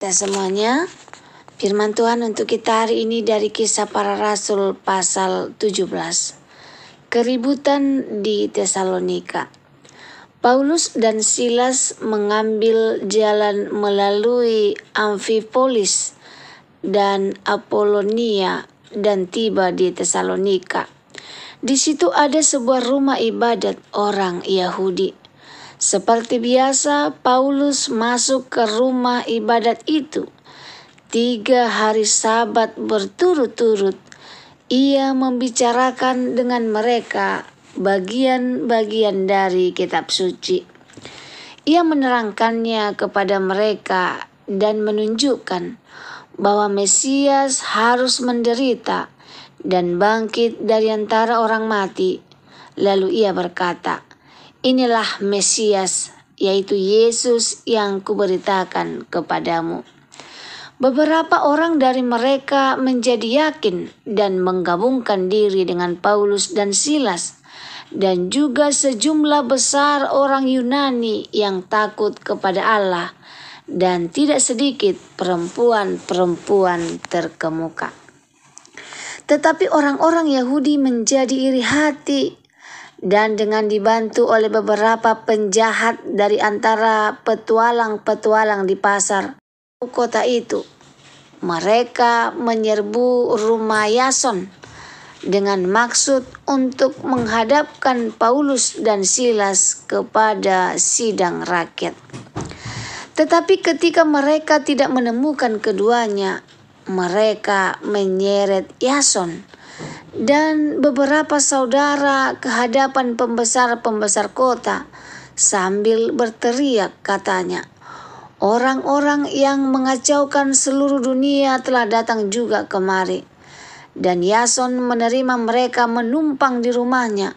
Kita semuanya, firman Tuhan untuk kita hari ini dari Kisah Para Rasul pasal 17. Keributan di Tesalonika. Paulus dan Silas mengambil jalan melalui Amfipolis dan Apolonia dan tiba di Tesalonika. Di situ ada sebuah rumah ibadat orang Yahudi. Seperti biasa, Paulus masuk ke rumah ibadat itu. 3 hari Sabat berturut-turut, ia membicarakan dengan mereka bagian-bagian dari kitab suci. Ia menerangkannya kepada mereka dan menunjukkan bahwa Mesias harus menderita dan bangkit dari antara orang mati. Lalu ia berkata, "Inilah Mesias, yaitu Yesus yang kuberitakan kepadamu." Beberapa orang dari mereka menjadi yakin dan menggabungkan diri dengan Paulus dan Silas, dan juga sejumlah besar orang Yunani yang takut kepada Allah, dan tidak sedikit perempuan-perempuan terkemuka. Tetapi orang-orang Yahudi menjadi iri hati, dan dengan dibantu oleh beberapa penjahat dari antara petualang-petualang di pasar kota itu, mereka menyerbu rumah Yason dengan maksud untuk menghadapkan Paulus dan Silas kepada sidang rakyat. Tetapi ketika mereka tidak menemukan keduanya, mereka menyeret Yason dan beberapa saudara ke hadapan pembesar-pembesar kota sambil berteriak, katanya, "Orang-orang yang mengacaukan seluruh dunia telah datang juga kemari." Dan Yason menerima mereka menumpang di rumahnya.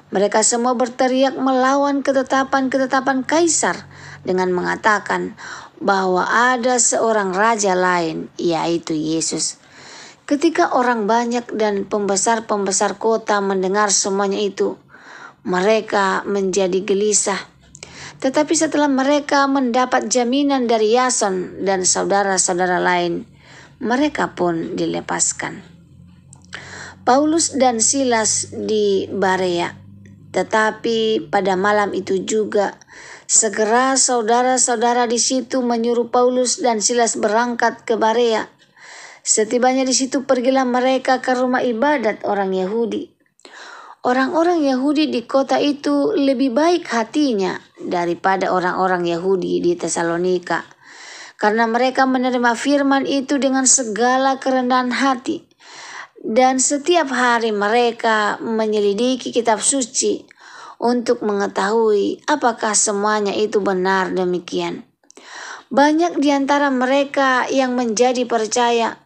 Mereka semua berteriak melawan ketetapan-ketetapan Kaisar dengan mengatakan bahwa ada seorang raja lain, yaitu Yesus. Ketika orang banyak dan pembesar-pembesar kota mendengar semuanya itu, mereka menjadi gelisah. Tetapi setelah mereka mendapat jaminan dari Yason dan saudara-saudara lain, mereka pun dilepaskan. Paulus dan Silas di Berea. Tetapi pada malam itu juga, segera saudara-saudara di situ menyuruh Paulus dan Silas berangkat ke Berea. Setibanya di situ pergilah mereka ke rumah ibadat orang Yahudi. Orang-orang Yahudi di kota itu lebih baik hatinya daripada orang-orang Yahudi di Tesalonika, karena mereka menerima firman itu dengan segala kerendahan hati. Dan setiap hari mereka menyelidiki kitab suci untuk mengetahui apakah semuanya itu benar demikian. Banyak di antara mereka yang menjadi percaya,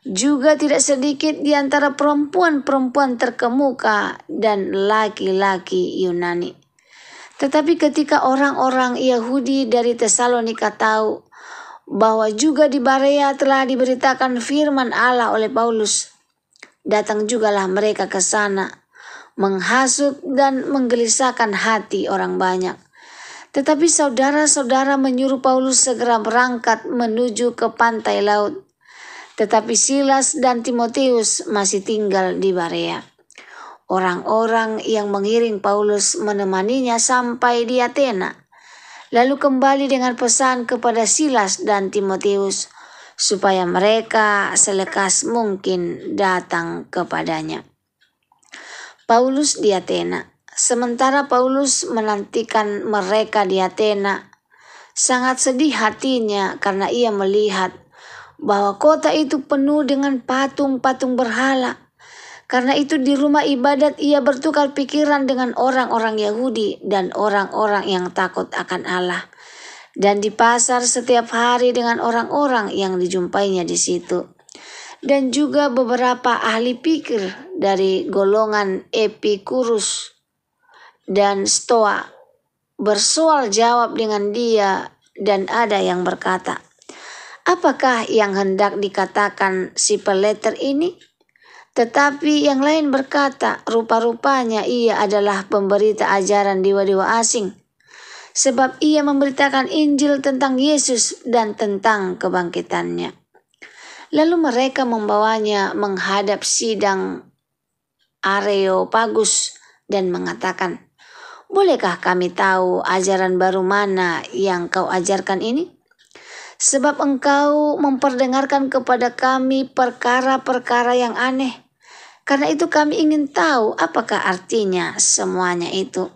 juga tidak sedikit di antara perempuan-perempuan terkemuka dan laki-laki Yunani. Tetapi ketika orang-orang Yahudi dari Tesalonika tahu bahwa juga di Berea telah diberitakan firman Allah oleh Paulus, datang jugalah mereka ke sana, menghasut dan menggelisahkan hati orang banyak. Tetapi saudara-saudara menyuruh Paulus segera berangkat menuju ke pantai laut. Tetapi Silas dan Timotius masih tinggal di Berea. Orang-orang yang mengiring Paulus menemaninya sampai di Athena, lalu kembali dengan pesan kepada Silas dan Timotius supaya mereka selekas mungkin datang kepadanya. Paulus di Athena. Sementara Paulus menantikan mereka di Athena, sangat sedih hatinya karena ia melihat bahwa kota itu penuh dengan patung-patung berhala. Karena itu di rumah ibadat ia bertukar pikiran dengan orang-orang Yahudi dan orang-orang yang takut akan Allah. Dan di pasar setiap hari dengan orang-orang yang dijumpainya di situ. Dan juga beberapa ahli pikir dari golongan Epikurus dan Stoa bersoal jawab dengan dia, dan ada yang berkata, "Apakah yang hendak dikatakan si peleter ini?" Tetapi yang lain berkata, "Rupa-rupanya ia adalah pemberita ajaran dewa-dewa asing." sebab ia memberitakan Injil tentang Yesus dan tentang kebangkitannya. Lalu mereka membawanya menghadap sidang Areopagus dan mengatakan, "Bolehkah kami tahu ajaran baru mana yang kau ajarkan ini? Sebab engkau memperdengarkan kepada kami perkara-perkara yang aneh. Karena itu kami ingin tahu apakah artinya semuanya itu."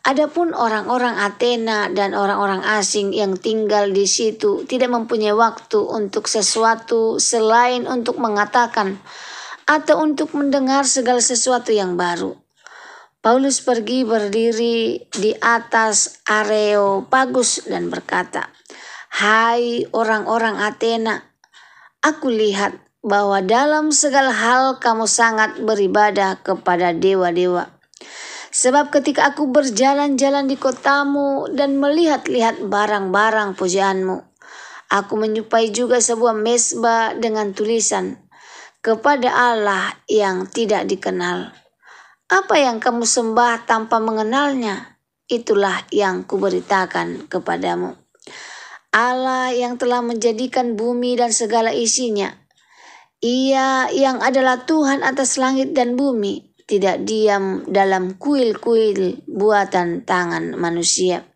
Adapun orang-orang Athena dan orang-orang asing yang tinggal di situ tidak mempunyai waktu untuk sesuatu selain untuk mengatakan atau untuk mendengar segala sesuatu yang baru. Paulus pergi berdiri di atas Areopagus dan berkata, "Hai orang-orang Athena, aku lihat bahwa dalam segala hal kamu sangat beribadah kepada dewa-dewa. Sebab ketika aku berjalan-jalan di kotamu dan melihat-lihat barang-barang pujaanmu, aku menyupai juga sebuah mezbah dengan tulisan, 'Kepada Allah yang tidak dikenal.' Apa yang kamu sembah tanpa mengenalnya, itulah yang kuberitakan kepadamu. Allah yang telah menjadikan bumi dan segala isinya, Ia yang adalah Tuhan atas langit dan bumi, tidak diam dalam kuil-kuil buatan tangan manusia,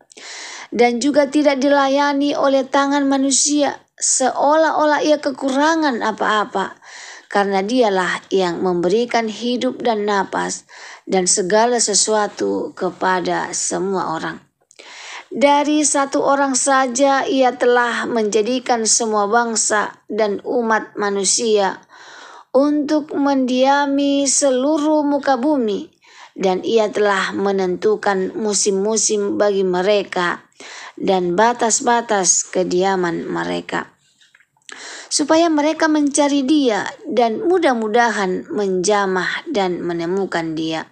dan juga tidak dilayani oleh tangan manusia seolah-olah ia kekurangan apa-apa, karena dialah yang memberikan hidup dan napas dan segala sesuatu kepada semua orang. Dari satu orang saja ia telah menjadikan semua bangsa dan umat manusia untuk mendiami seluruh muka bumi, dan ia telah menentukan musim-musim bagi mereka dan batas-batas kediaman mereka, supaya mereka mencari Dia dan mudah-mudahan menjamah dan menemukan Dia,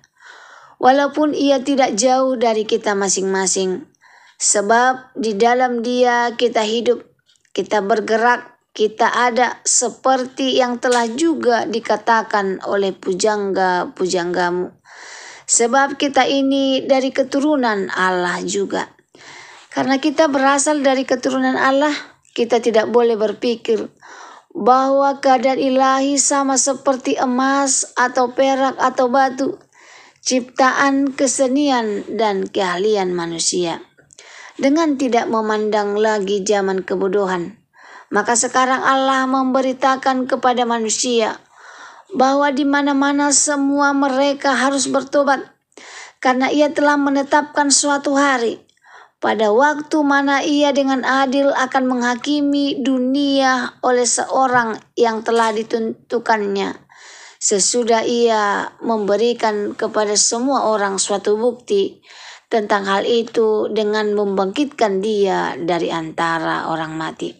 walaupun Ia tidak jauh dari kita masing-masing. Sebab di dalam Dia kita hidup, kita bergerak, kita ada, seperti yang telah juga dikatakan oleh pujangga-pujanggamu. Sebab kita ini dari keturunan Allah juga. Karena kita berasal dari keturunan Allah, kita tidak boleh berpikir bahwa keadaan ilahi sama seperti emas atau perak atau batu, ciptaan kesenian dan keahlian manusia. Dengan tidak memandang lagi zaman kebodohan, maka sekarang Allah memberitakan kepada manusia bahwa di mana-mana semua mereka harus bertobat, karena Ia telah menetapkan suatu hari pada waktu mana Ia dengan adil akan menghakimi dunia oleh seorang yang telah ditentukannya, sesudah Ia memberikan kepada semua orang suatu bukti tentang hal itu dengan membangkitkan Dia dari antara orang mati.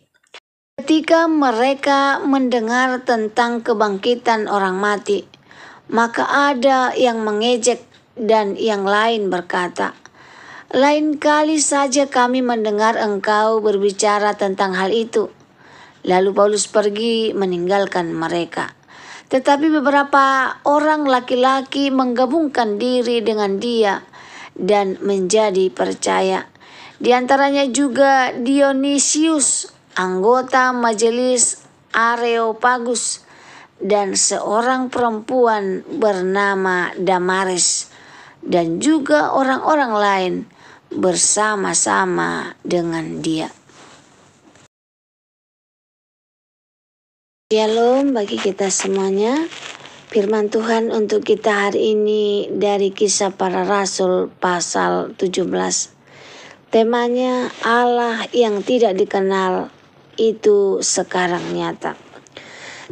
Ketika mereka mendengar tentang kebangkitan orang mati, maka ada yang mengejek dan yang lain berkata, "Lain kali saja kami mendengar engkau berbicara tentang hal itu." Lalu Paulus pergi meninggalkan mereka. Tetapi beberapa orang laki-laki menggabungkan diri dengan dia dan menjadi percaya. Di antaranya juga Dionysius, anggota majelis Areopagus, dan seorang perempuan bernama Damaris, dan juga orang-orang lain bersama-sama dengan dia. Shalom bagi kita semuanya. Firman Tuhan untuk kita hari ini dari Kisah Para Rasul pasal 17. Temanya Allah yang tidak dikenal itu sekarang nyata.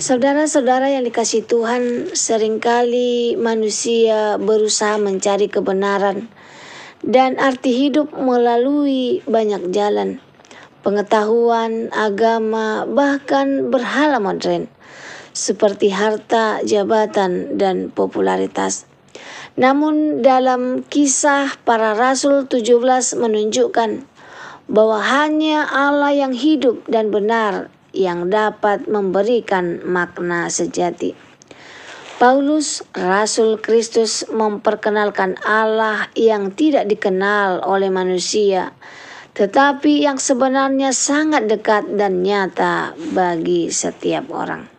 Saudara-saudara yang dikasihi Tuhan, seringkali manusia berusaha mencari kebenaran dan arti hidup melalui banyak jalan, pengetahuan, agama, bahkan berhala modern seperti harta, jabatan, dan popularitas. Namun dalam Kisah Para Rasul 17 menunjukkan bahwa hanya Allah yang hidup dan benar yang dapat memberikan makna sejati. Paulus, Rasul Kristus, memperkenalkan Allah yang tidak dikenal oleh manusia, tetapi yang sebenarnya sangat dekat dan nyata bagi setiap orang.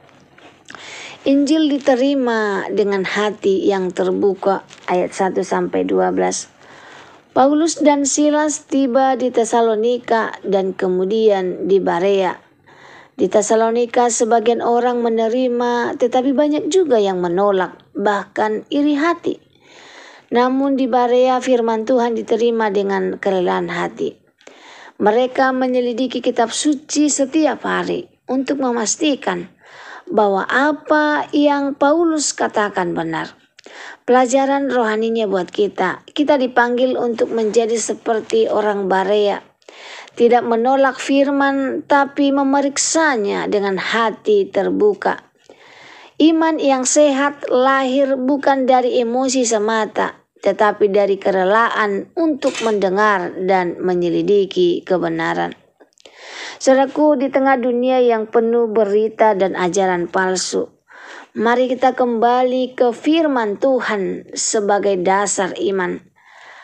Injil diterima dengan hati yang terbuka, ayat 1-12. Paulus dan Silas tiba di Tesalonika dan kemudian di Berea. Di Tesalonika sebagian orang menerima, tetapi banyak juga yang menolak, bahkan iri hati. Namun di Berea firman Tuhan diterima dengan kerelaan hati. Mereka menyelidiki kitab suci setiap hari untuk memastikan bahwa apa yang Paulus katakan benar. Pelajaran rohaninya buat kita dipanggil untuk menjadi seperti orang Berea. Tidak menolak firman, tapi memeriksanya dengan hati terbuka. Iman yang sehat lahir bukan dari emosi semata, tetapi dari kerelaan untuk mendengar dan menyelidiki kebenaran. Saudaraku, di tengah dunia yang penuh berita dan ajaran palsu, mari kita kembali ke firman Tuhan sebagai dasar iman.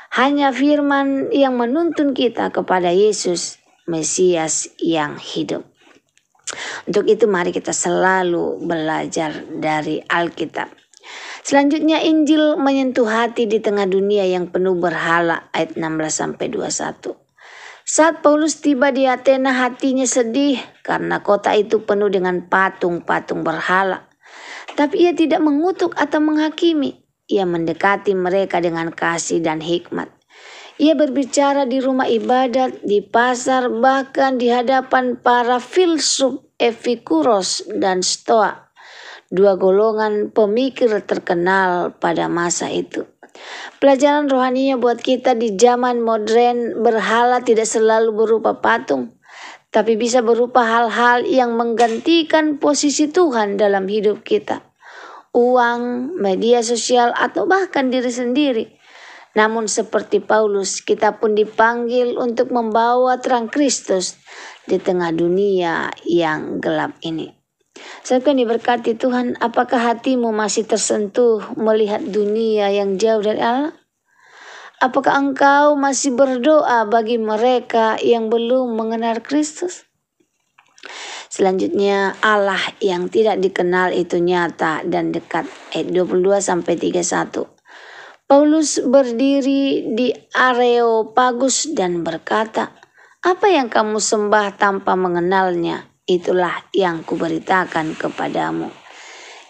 Hanya firman yang menuntun kita kepada Yesus, Mesias yang hidup. Untuk itu mari kita selalu belajar dari Alkitab. Selanjutnya Injil menyentuh hati di tengah dunia yang penuh berhala, ayat 16-21. Saat Paulus tiba di Athena, hatinya sedih karena kota itu penuh dengan patung-patung berhala. Tapi ia tidak mengutuk atau menghakimi. Ia mendekati mereka dengan kasih dan hikmat. Ia berbicara di rumah ibadat, di pasar, bahkan di hadapan para filsuf Epikuros dan Stoa, dua golongan pemikir terkenal pada masa itu. Pelajaran rohaninya buat kita di zaman modern, berhala tidak selalu berupa patung, tapi bisa berupa hal-hal yang menggantikan posisi Tuhan dalam hidup kita. Uang, media sosial, atau bahkan diri sendiri. Namun seperti Paulus, kita pun dipanggil untuk membawa terang Kristus di tengah dunia yang gelap ini. Saya diberkati Tuhan, apakah hatimu masih tersentuh melihat dunia yang jauh dari Allah? Apakah engkau masih berdoa bagi mereka yang belum mengenal Kristus? Selanjutnya, Allah yang tidak dikenal itu nyata dan dekat, ayat 22-31. Paulus berdiri di Areopagus dan berkata, "Apa yang kamu sembah tanpa mengenalnya, itulah yang kuberitakan kepadamu."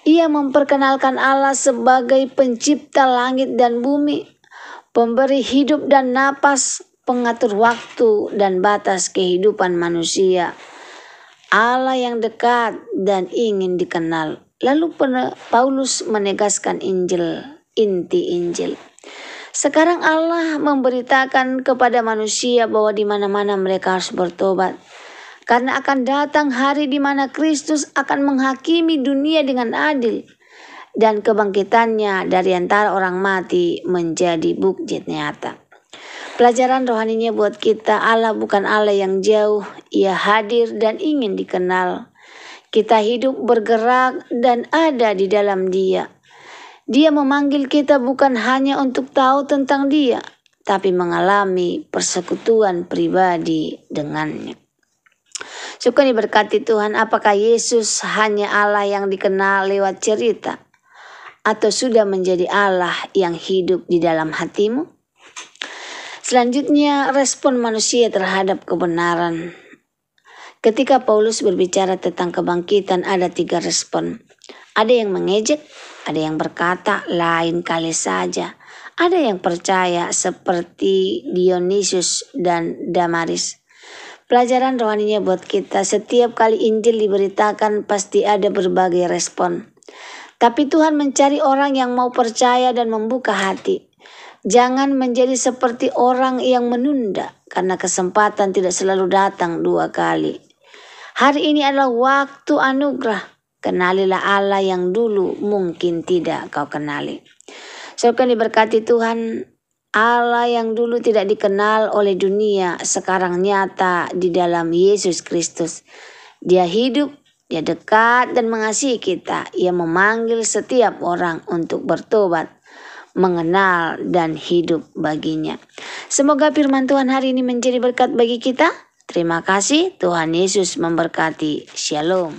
Ia memperkenalkan Allah sebagai pencipta langit dan bumi, pemberi hidup dan napas, pengatur waktu dan batas kehidupan manusia. Allah yang dekat dan ingin dikenal. Lalu Paulus menegaskan inti Injil. Sekarang Allah memberitakan kepada manusia bahwa di mana-mana mereka harus bertobat. Karena akan datang hari di mana Kristus akan menghakimi dunia dengan adil. Dan kebangkitannya dari antara orang mati menjadi bukti nyata. Pelajaran rohaninya buat kita, Allah bukan Allah yang jauh. Ia hadir dan ingin dikenal. Kita hidup, bergerak, dan ada di dalam Dia. Dia memanggil kita bukan hanya untuk tahu tentang Dia, tapi mengalami persekutuan pribadi dengannya. Suka diberkati Tuhan, apakah Yesus hanya Allah yang dikenal lewat cerita? Atau sudah menjadi Allah yang hidup di dalam hatimu? Selanjutnya, respon manusia terhadap kebenaran. Ketika Paulus berbicara tentang kebangkitan, ada 3 respon. Ada yang mengejek, ada yang berkata lain kali saja, ada yang percaya seperti Dionysius dan Damaris. Pelajaran rohaninya buat kita, setiap kali Injil diberitakan pasti ada berbagai respon. Tapi Tuhan mencari orang yang mau percaya dan membuka hati. Jangan menjadi seperti orang yang menunda, karena kesempatan tidak selalu datang 2 kali. Hari ini adalah waktu anugerah. Kenalilah Allah yang dulu mungkin tidak kau kenali. Semoga diberkati Tuhan. Allah yang dulu tidak dikenal oleh dunia sekarang nyata di dalam Yesus Kristus. Dia hidup, Dia dekat dan mengasihi kita. Ia memanggil setiap orang untuk bertobat, mengenal dan hidup baginya. Semoga firman Tuhan hari ini menjadi berkat bagi kita. Terima kasih, Tuhan Yesus memberkati. Shalom.